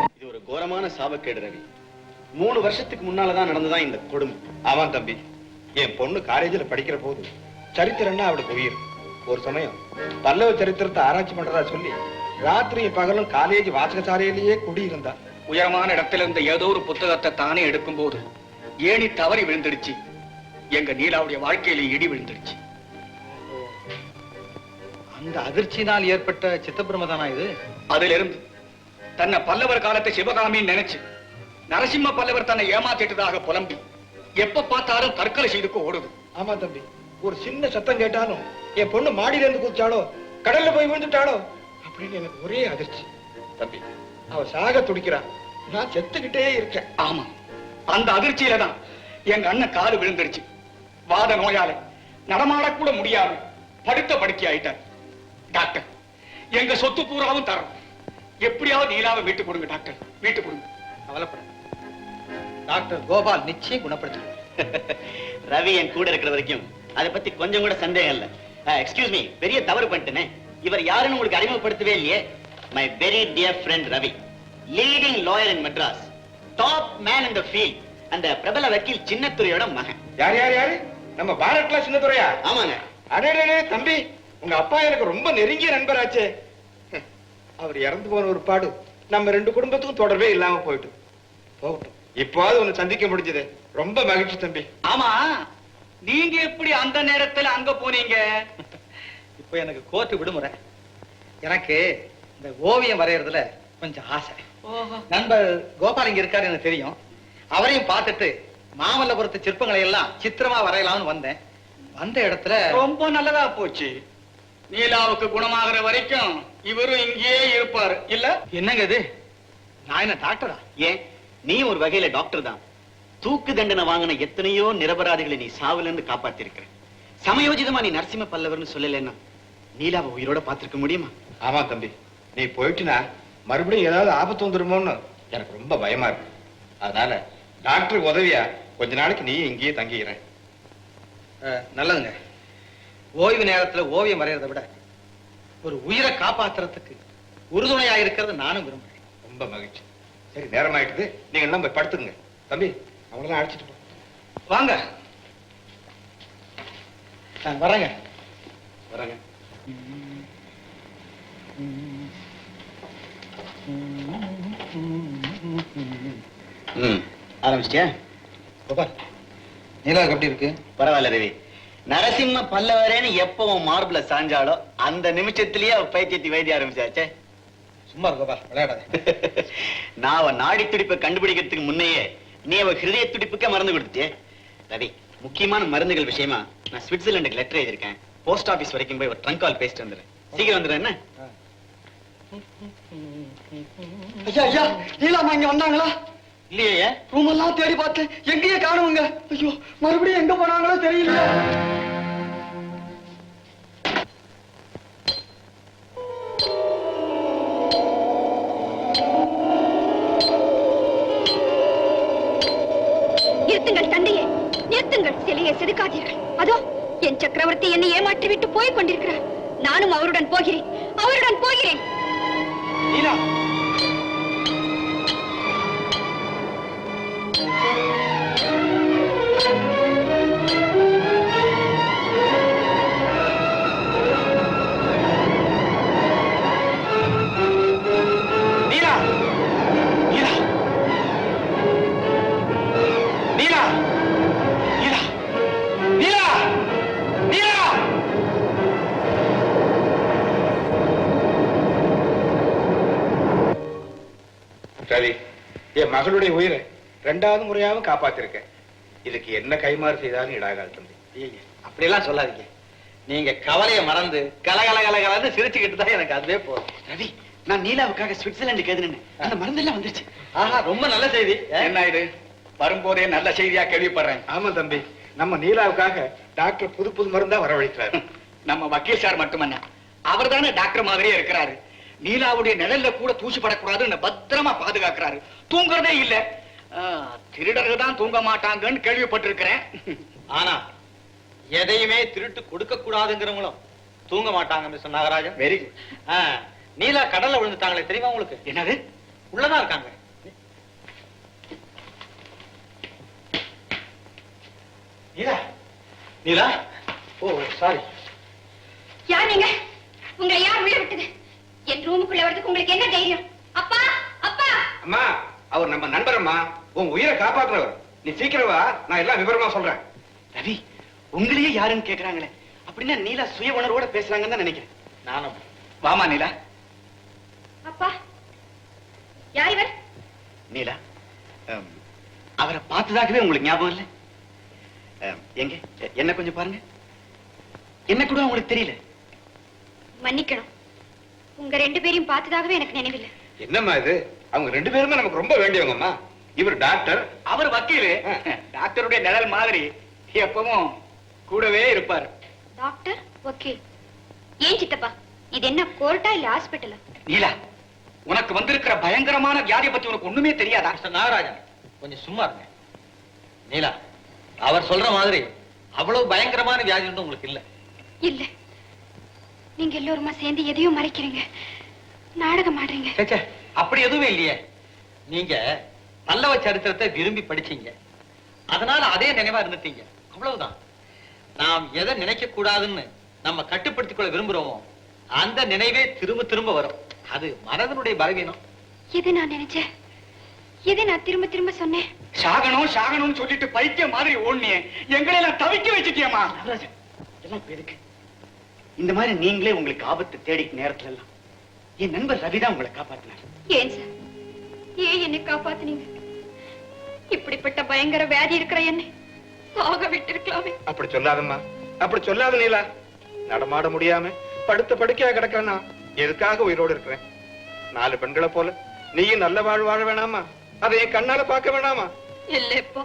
இது ஒரு கோரமான சாபக்கேடு ரவி. 3 வருஷத்துக்கு முன்னாலதான் நடந்துதான் இந்த கொடுமை. ஆமா தம்பி, என் பொண்ணு காலேஜில் படிக்கிற போது சரித்திரம்னா அவளுக்கு உயிர். ஒரு சமயம் பல்லவ சரித்திரத்தை ஆராய்ச்சி பண்றதா சொல்லி ராத்திரியும் பகலும் காலேஜ் வாசகசாலையிலேயே குடியிருந்தா. உயரமான இடத்துல இருந்த ஏதோ ஒரு புத்தகத்தை தானே எடுக்கும் போது ஏணி தவறி விழுந்துடுச்சு. எங்க நீலாவுடைய வாழ்க்கையில இடி விழுந்துடுச்சு. அந்த அதிர்ச்சியினால் ஏற்பட்ட சித்தப்பிரம தானா இது? அதுல இருந்து தன்னை பல்லவர் காலத்தை சிவகாமின்னு நினைச்சு நரசிம்ம பல்லவர் தன்னை ஏமாத்திட்டதாக புலம்பி எப்ப பார்த்தாலும் தற்கொலை செய்துக்கு ஓடுது. ஆமா தம்பி, ஒரு சின்ன சத்தம் கேட்டாலும் என் பொண்ணு மாடியில இருந்து குதிச்சாலோ கடல்ல போய் விழுந்துட்டாலோ அப்படின்னு எனக்கு ஒரே அதிர்ச்சி. தம்பி, அவ சாக துடிக்கிறான், நான் செத்துக்கிட்டே இருக்கேன். ஆமா, அந்த அதிர்ச்சியில தான் எங்க அண்ணன் காது விழுந்துருச்சு. வாத நோயால நடமாடக்கூட முடியாம படுத்த படுக்கை ஆயிட்டார். டாக்டர், எங்க சொத்து பூராவும் தரோம், எப்படியாவது நீலாவை வீட்டு கொடுங்க டாக்டர், வீட்டு கொடுங்க. கவலைப்பட, டாக்டர் கோபால் நிச்சயம் குணப்படுத்த. ரவி என் கூட இருக்கிற வரைக்கும் அதை பத்தி கொஞ்சம் கூட சந்தேகம் இல்ல. எக்ஸ்கியூஸ் மீ, பெரிய தவறு பண்ணிட்டேனே. இவர் யாருன்னு உங்களுக்கு அறிமுகப்படுத்தவே இல்லையே. My very dear friend Ravi, leading lawyer in Madras, top man in the field, அந்த பிரபல வக்கீல் சின்னத்துரையோட மகன். யார் யார் யாரு? நம்ம பாரத்லா சின்னத்துரையா? ஆமாங்க. அடே தம்பி, உங்க அப்பா எனக்கு ரொம்ப நெருங்கிய நண்பராச்சே. அவர் இறந்து போன ஒரு பாடு நம்ம 2 குடும்பத்துக்கும் தொடர்பே இல்லாம போயிட்டு போகட்டும். இப்போது உன்னை சந்திக்க முடிஞ்சது, ரொம்ப மகிழ்ச்சி தம்பி. ஆமா, நீங்க எப்படி அந்த நேரத்துல அங்க போனீங்க? இப்போ எனக்கு கோர்ட்டு விடுமுறை. எனக்கு இந்த ஓவியம் வரையறதுல கொஞ்சம் ஆசை. நண்பர் கோபால் இங்க இருக்காரு எனக்கு தெரியும். அவரையும் பார்த்துட்டு மாமல்லபுரத்து சிற்பங்களை எல்லாம் சித்திரமா வரையலாம்னு வந்தேன். வந்த இடத்துல ரொம்ப நல்லதா போச்சு. நீலாவுக்கு குணமாகிற வரைக்கும் இவரும் இங்கேயே இருப்பாரு இல்ல? என்னங்க இது? நான் என்ன டாக்டரா? ஏன், நீ ஒரு வகையில டாக்டர் தான். தூக்கு தண்டனை வாங்கின எத்தனையோ நிரபராதிகளை நீ சாவுல இருந்து காப்பாத்தி இருக்கிற. சமயோஜிதமா நீ நரசிம்ம பல்லவர்னு சொல்லலன்னா நீலாவை உயிரோட பார்த்திருக்க முடியுமா? ஆமா தம்பி, நீ போயிட்டுனா மறுபடியும் ஏதாவது ஆபத்து வந்துருமோன்னு எனக்கு ரொம்ப பயமா இருக்கு. அதனால டாக்டர் உதவியா கொஞ்ச நாளைக்கு நீ இங்கேயே தங்கிக்கிறேன். நல்லதுங்க. ஓய்வு நேரத்துல ஓவியம் வரையறதை விட ஒரு உயிரை காப்பாத்துறதுக்கு உறுதுணையா இருக்கிறது நானும் விரும்புறேன். ரொம்ப மகிழ்ச்சி. சரி, நேரம் ஆயிட்டுது, நீங்க எல்லாம் போய் படுத்துங்க. தம்பி, அவங்களெல்லாம் அழைச்சிட்டு போ. வாங்க. வரேங்க. வரங்க. ஆரம்பிச்சிட்டியா? கோபால், நீலாவுக்கு எப்படி இருக்கு? பரவாயில்ல ரவி. நரசிம்ம பல்லவரேன்னு எப்பவும் மார்பிள சாஞ்சாலோ அந்த நிமிஷத்திலேயே அவ பைத்தியத்தை வைத்திய ஆரம்பிச்சாச்சே. சும்மா கோபால், விளையாடாத. நான் அவ நாடி துடிப்பை கண்டுபிடிக்கிறதுக்கு முன்னையே நீ அவ ஹிருதய துடிப்புக்கே மருந்து கொடுத்துட்டே. ரவி, முக்கியமான மருந்துகள் விஷயமா நான் சுவிட்சர்லாண்டுக்கு லெட்டர் எழுதியிருக்கேன். போஸ்ட் ஆபீஸ் வரைக்கும் போய் ஒரு ட்ரங்க் கால் பேசிட்டு வந்துடுறேன். சீக்கிரம் வந்துடுறேன். என்ன? ஐயா ஐயா, நீலாமா இங்க வந்தாங்களா? இல்லையே. ரூம் எல்லாம் தேடி பார்த்தேன், எங்கேயே காணுங்க. ஐயோ, மறுபடியும் எங்க போனாங்களோ தெரியல. நிறுத்துங்கள் தந்தையே, நிறுத்துங்கள். சிலையை செதுக்காதீர்கள். அதோ என் சக்கரவர்த்தி என்னை ஏமாற்றி விட்டு போய் கொண்டிருக்கிறார். நானும் அவருடன் போகிறேன், அவருடன் போகிறேன். நீலா, ரவி, என் மகளுடைய உயிரை 2வது முறையாவும் காப்பாத்திருக்கேன். இதுக்கு என்ன கைமாறு செய்தாலும் இடாகாது தம்பி. அப்படியெல்லாம் சொல்லாதீங்க. நீங்க கவலையை மறந்து கலகலகலகலன்னு சிரிச்சுக்கிட்டு தான் எனக்கு அதுவே போதும். ரவி, நான் நீலாவுக்காக சுவிட்சர்லாண்டுக்கு எழுதினேன். அந்த மருந்தெல்லாம் வந்துருச்சு. ஆஹா, ரொம்ப நல்ல செய்தி. என்ன இது, வரும்போதே நல்ல செய்தியா கேள்விப்படுறேன். ஆமா தம்பி, நம்ம நீலாவுக்காக டாக்டர் புது புது மருந்தா வரவழைக்கிறாரு. நம்ம வக்கீல் சார் மட்டுமல்ல, அவர் தானே டாக்டர் மாதிரியே இருக்கிறாரு. நீலாவுடைய நிழல்ல கூட தூசிப்படக்கூடாதுன்னு பத்திரமா பாதுகாக்கிறாரு. தூங்குறதே இல்ல. திருடர்கள் தான் தூங்க மாட்டாங்கன்னு கேள்விப்பட்டிருக்கிறேன். ஆனா எதையுமே திருட்டு கொடுக்க கூடாதுங்கிறவங்களும் தூங்க மாட்டாங்க mister Nagarajan. Very good. Neela கடல்ல விழுந்துட்டாங்களே, தெரியுமா உங்களுக்கு? என்னது? உள்ளதான் இருக்காங்க. Neela, oh sorry. யார் நீங்க? உங்களை யார் உள்ள விட்டது? என் ரூமுக்குள்ள வரதுக்கு உங்களுக்கு என்ன தைரியம்? அப்பா, அப்பா! அம்மா, அவர் நம்ம நண்பரம்மா, உன் உயிரை காப்பாற்றுறவர். நீ சீக்கிரம் வா, நான் எல்லாம் விவரமா சொல்றேன். ரவி, உங்களையே யாருன்னு கேக்குறாங்களே, அப்படின்னா நீலா சுய உணர்வோட பேசுறாங்கன்னு தான் நினைக்கிறேன். நானும். வாமா நீலா. அப்பா, யார் இவர்? நீலா, அவரை பார்த்ததாகவே உங்களுக்கு ஞாபகம் இல்லை? எங்க என்ன கொஞ்சம் பாருங்க. என்ன கூட உங்களுக்கு தெரியல? மன்னிக்கணும், உங்க ரெண்டு பேரையும் பார்த்ததாகவே எனக்கு நினைவில்லை. என்னம்மா இது? அவங்க ரெண்டு பேருமே நமக்கு ரொம்ப வேண்டியவங்கம்மா. இவர் டாக்டர், அவர் வக்கீலு. டாக்டருடைய நிழல் மாதிரி எப்பவும் கூடவே இருப்பார். டாக்டர், வக்கீல். ஏன் சித்தப்பா, இது என்ன கோர்ட்டா இல்ல ஹாஸ்பிட்டலா? நீலா, உனக்கு வந்திருக்கிற பயங்கரமான வியாதியை பத்தி உனக்கு ஒண்ணுமே தெரியாதா? மிஸ்டர் நாகராஜன், கொஞ்சம் சும்மா இருங்க. நீலா, அவர் சொல்ற மாதிரி அவ்வளவு பயங்கரமான வியாதி ஒன்றும் உங்களுக்கு இல்ல. இல்ல, நீங்க எல்லோருமா சேர்ந்து எதையும் மறைக்கிறீங்க, நாடகம் ஆடுறீங்க. சேச்சே, அப்படி எதுவுமே இல்லையே. நீங்க பல்லவ சரித்திரத்தை விரும்பி படிச்சீங்க, அதனால அதே நினைவா இருந்துட்டீங்க, அவ்வளவுதான். நாம் எதை நினைக்க கூடாதுன்னு நம்ம கட்டுப்படுத்திக் கொள்ள விரும்புறோமோ அந்த நினைவே திரும்ப திரும்ப வரும். அது மனதனுடைய பலவீனம். எது நான் நினைச்சேன், எது நான் திரும்ப திரும்ப சொன்னேன்? சாகணும் சாகணும்னு சொல்லிட்டு பைத்தியம் மாதிரி ஓடுனியே, எங்களை எல்லாம் தவிக்க வச்சுட்டியம்மா. நடராஜன், எல்லாம் இப்ப எதுக்கு? இந்த மாதிரி நீங்களே உங்களுக்கு ஆபத்து தேடிக்க நேரத்துல எல்லாம் என் நண்பர் ரவிதான் உங்களை காப்பாத்தினார். ஏன் சார், ஏன் என்னை காப்பாத்துனீங்க? இப்படிப்பட்ட பயங்கர வியாதி இருக்கிற என்னை சாக விட்டு இருக்கலாமே. அப்படி சொல்லாதம்மா, அப்படி சொல்லாத நீலா. நடமாட முடியாம படுத்த படுக்கையா கிடக்கிறேன்னா எதுக்காக உயிரோடு இருக்கிறேன்? 4 பெண்களை போல நீயும் நல்ல வாழ் வாழ வேணாமா? அதை என் கண்ணால பார்க்க வேணாமா? இல்லப்பா,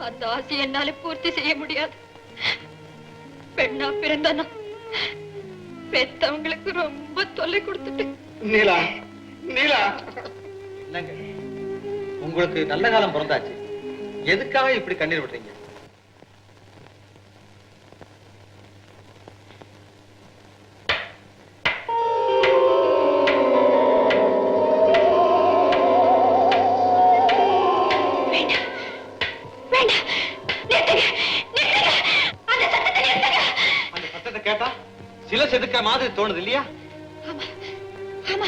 அந்த ஆசை என்னால பூர்த்தி செய்ய முடியாது. பெண்ணா பிறந்தனா பெத்தவங்களுக்கு ரொம்ப தொல்லை கொடுத்துட்டு. நீலா, நீலா. என்னங்க, உங்களுக்கு நல்ல காலம் பிறந்தாச்சு, எதுக்காக இப்படி கண்ணீர் விடுறீங்க? வேண்டாம், வேண்டாம், நிறுத்துங்க, நிறுத்துங்க, அந்த சத்தத்தை நிறுத்துங்க. அந்த சத்தத்தை கேட்டா சில செதுக்கிற மாதிரி தோணுது இல்லையா? ஆமா, ஆமா,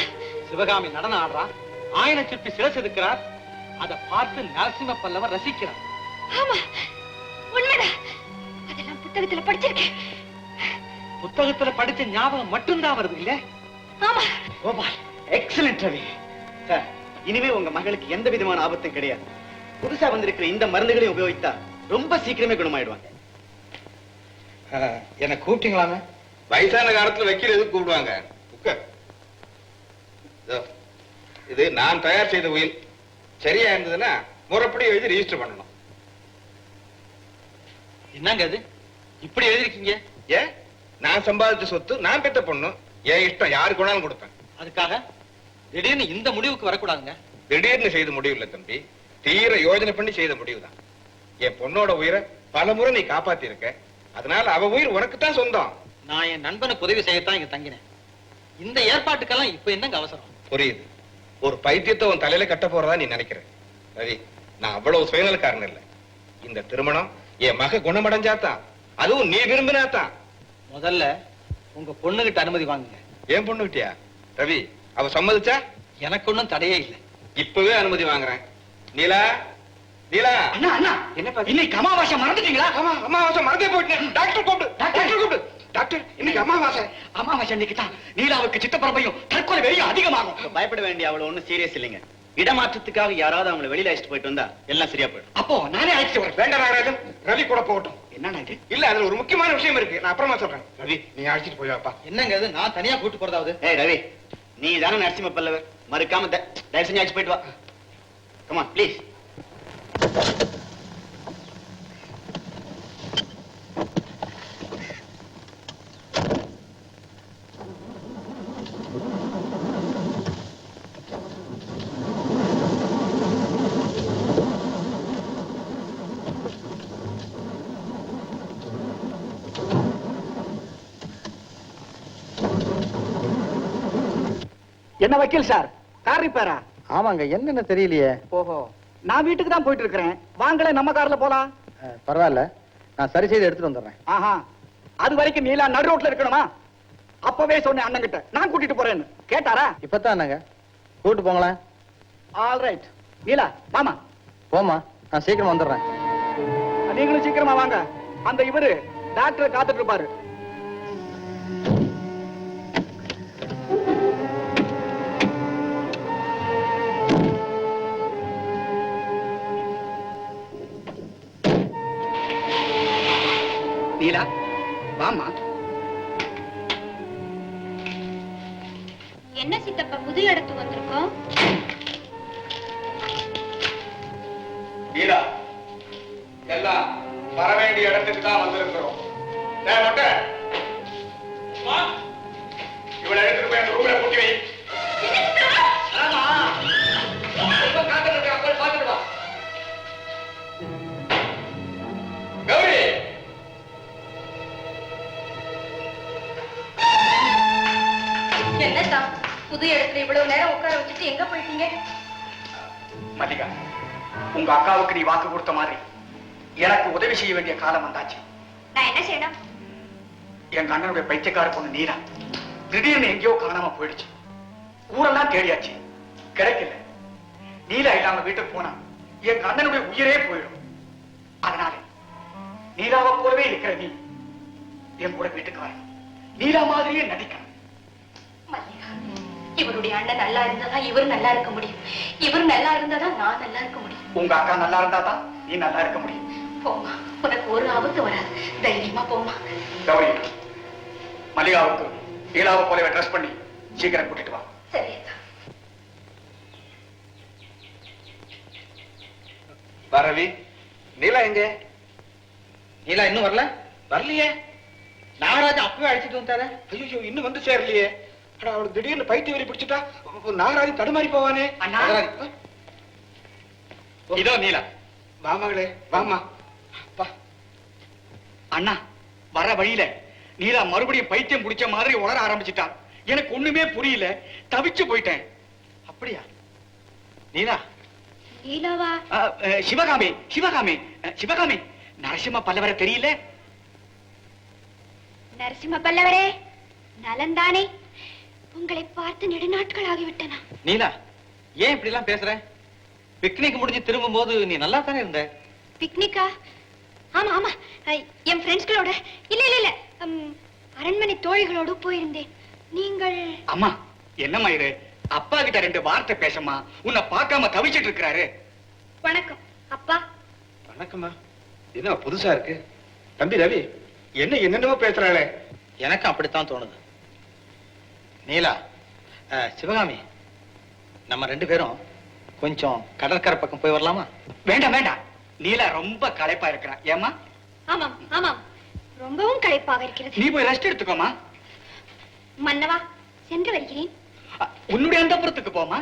சிவகாமி நடனம் ஆடுறா, ஆயன சிற்பி சில செதுக்கிறார், அதை பார்த்து நரசிம்ம பல்லவர் ரசிக்கிறார். ஆமா, உண்மைதான். அதெல்லாம் புத்தகத்துல படிச்சிருக்கேன். புத்தகத்துல படிச்ச ஞாபகம் மட்டும்தான் வருது இல்ல? ஆமா. கோபால், எக்ஸலென்ட் ரவி. சார், இனிமே உங்க மகளுக்கு எந்த விதமான ஆபத்தும் கிடையாது. புதுசா வந்திருக்கிற இந்த மருந்துகளையும் உபயோகித்தா ரொம்ப சீக்கிரமே குணமாயிடுவாங்க. என்ன கூப்பிட்டீங்களாமே? வயசான காலத்துல வக்கீல் எதுக்கு கூப்பிடுவாங்க? உட்கார். இதோ, இது நான் தயார் செய்த உயில். சரியா இருந்ததுன்னா முறைப்படி எழுதி ரெஜிஸ்டர் பண்ணணும். என்னங்க அது இப்படி எழுதிருக்கீங்க? ஏன்? நான் சம்பாதிச்ச சொத்து, நான் பெத்த பொண்ணு, என் இஷ்டம், யாருக்கு வேணாலும் கொடுப்பேன். அதுக்காக திடீர்னு இந்த முடிவுக்கு வரக்கூடாதுங்க. திடீர்னு செய்த முடிவு இல்ல தம்பி, தீர யோஜனை பண்ணி செய்த முடிவுதான். என் பொண்ணோட உயிரை பல முறை நீ காப்பாத்தி இருக்க, அதனால அவ உயிர் உனக்கு தான் சொந்தம். நான் என் நண்பனுக்கு உதவி செய்யத்தான் இங்க தங்கினேன். இந்த ஏற்பாட்டுக்கெல்லாம் இப்ப என்னங்க அவசரம்? புரியுது. ஒரு பைத்தியத்தை உன் தலையில கட்ட போறதா நீ நினைக்கிற. ரவி, நான் அவ்வளவு சுயநலக்காரன் இல்ல. இந்த திருமணம் என் மக குணமடைஞ்சாதான், அதுவும் நீ விரும்பினாதான். முதல்ல உங்க பொண்ணுகிட்ட அனுமதி வாங்குங்க. ஏன் பொண்ணுகிட்டியா? ரவி, அவ சம்மதிச்சா எனக்கு ஒண்ணும் தடையே இல்லை. இப்பவே அனுமதி வாங்குறேன். நீலா, நீலா. அண்ணா அண்ணா, இன்னைக்கு அமாவாசை மறந்துட்டீங்களா? ஆமா, அமாவாசை மறந்தே போயிட்டேன். டாக்டர் கூப்பிடு, டாக்டர் கூப்பிடு. டாக்டர், இன்னைக்கு அமாவாசை. அமாவாசை அன்னைக்கு தான் நீலாவுக்கு சித்தப்பரம்பையும் தற்கொலை வெறியும் அதிகமாகும். பயப்பட வேண்டிய அவ்வளவு ஒண்ணும் சீரியஸ் இல்லைங்க. இடமாற்றத்துக்காக யாராவது அவங்களை வெளியில அழைச்சிட்டு போயிட்டு வந்தா எல்லாம் சரியா போயிடும். அப்போ நானே அழைச்சிட்டு வரேன். வேண்டாம் நாகராஜன், ரவி கூட போகட்டும். என்னண்ணா இது? இல்ல, அதுல ஒரு முக்கியமான விஷயம் இருக்கு, நான் அப்புறமா சொல்றேன். ரவி, நீ அழைச்சிட்டு போயாப்பா. என்னங்க அது, நான் தனியா கூட்டு போறதாவது? ஏய் ரவி, நீ தானே நரசிம்ம பல்லவர், மறுக்காம தயவு செஞ்சு அழைச்சு போயிட்டு வா. Come on please. என்ன வக்கீல் சார், கார் ரிப்பேரா? ஆமாங்க, என்னன்னு தெரியலையே. ஓஹோ, நான் வீட்டுக்கு தான் போயிட்டு இருக்கிறேன். வாங்களே, நம்ம கார்ல போலாம். பரவாயில்ல, நான் சரி செய்து எடுத்துட்டு வந்துடுறேன். ஆஹா, அது வரைக்கும் நீலா நடு ரோட்ல இருக்கணுமா? அப்பவே சொன்னேன் அண்ணன் கிட்ட நான் கூட்டிட்டு போறேன்னு. கேட்டாரா? இப்பதான் என்னங்க கூட்டு போங்களேன். All right. நீலா மாமா போமா, நான் சீக்கிரம் வந்துடுறேன். நீங்களும் சீக்கிரமா வாங்க. அந்த இவரு டாக்டரை காத்துட்டு இருப்பாரு. நீலா வாமா. என்ன சித்தப்பா புது இடத்துக்கு வந்திருக்கோம்? நீலா எல்லாம் வர வேண்டிய இடத்துக்கு தான் வந்திருக்கிறோம். இவளை எடுத்துட்டு போய் அந்த ரூம்ல கூட்டி வை. கௌரி, என்னத்தா புது இடத்துல இவ்வளவு நேரம் உட்கார வச்சுட்டு எங்க போயிட்டீங்க? மல்லிகா, உங்க அக்காவுக்கு நீ வாக்கு கொடுத்த மாதிரி எனக்கு உதவி செய்ய வேண்டிய காலம் வந்தாச்சு. நான் என்ன செய்யணும்? எங்க அண்ணனுடைய பைத்தியக்கார பொண்ணு நீலா திடீர்னு எங்கேயோ காணாம போயிடுச்சு. ஊரெல்லாம் தேடியாச்சு, கிடைக்கல. நீலா இல்லாம வீட்டுக்கு போனா எங்க அண்ணனுடைய உயிரே போயிடும். அதனால நீலாவை போலவே இருக்கிற நீ என் கூட வீட்டுக்கு வரணும். நீலா மாதிரியே நடிக்கணும். மல்லிகா, இவருடைய அண்ணன் நல்லா இருந்தாதான் இவர் நல்லா இருக்க முடியும். இவர் நல்லா இருந்தாதான் நான் நல்லா இருக்க முடியும். உங்க அக்கா நல்லா இருந்தாதான் நீ நல்லா இருக்க முடியும். போமா, உனக்கு ஒரு ஆபத்து வராது. தைரியமா போமா. கௌரி, மல்லிகாவுக்கு நீலாவை போலவே ட்ரெஸ் பண்ணி சீக்கிரம் கூட்டிட்டு வா. சரி. ரவி, நீலா எங்க? நீலா இன்னும் வரல? வரலையே. நாகராஜ் அப்பவே அழைச்சிட்டு வந்துட்டாரு. ஐயோ, இன்னும் வந்து சேரலையே. அவளுக்கு திடீர்னு பைத்திய வலி பிடிச்சிட்டா நாகராஜ் தடுமாறி போவானே. அண்ணா, இதோ நீலா. வாமகளே, வாமா. அண்ணா, வர வழியில நீலா மறுபடியும் பைத்தியம் பிடிச்ச மாதிரி உளர ஆரம்பிச்சுட்டா. எனக்கு ஒண்ணுமே புரியல, தவிச்சு போயிட்டேன். அப்படியா? நீலா நீலாவா? சிவகாமி, சிவகாமி, சிவகாமி, நரசிம்ம பல்லவர தெரியல? நரசிம்ம பல்லவரே, நலந்தானே? உங்களை பார்த்து நெடுநாட்கள் ஆகிவிட்டனா. நீலா, ஏன் இப்படி எல்லாம் பேசுற? பிக்னிக் முடிஞ்சு திரும்பும் போது நீ நல்லா தானே இருந்த. பிக்னிக்கா? ஆமா ஆமா, என் ஃப்ரெண்ட்ஸ்களோட. இல்ல இல்ல இல்ல, அரண்மனை தோழிகளோடு போயிருந்தேன். நீங்கள்? அம்மா, என்னம்மா இது? அப்பா கிட்ட 2 வார்த்தை பேசம்மா. உன்னை பார்க்காம தவிச்சிட்டு இருக்கிறாரு. வணக்கம் அப்பா. வணக்கம்மா. என்ன புதுசா இருக்கு? தம்பி ரவி, என்னென்னமோ பேசுறாளே. எனக்கும் அப்படித்தான் தோணுது. நீலா, சிவகாமி, நம்ம 2 பேரும் கொஞ்சம் கடற்கரை பக்கம் போய் வரலாமா? வேண்டாம் வேண்டாம், நீலா ரொம்ப களைப்பா இருக்கிறா. ஏமா? ஆமாம் ஆமாம், ரொம்பவும் களைப்பாக இருக்கிறது. நீ போய் ரெஸ்ட் எடுத்துக்கோமா. மன்னவா, சென்று வருகிறேன். உன்னுடைய அந்தப்புறத்துக்கு போமா.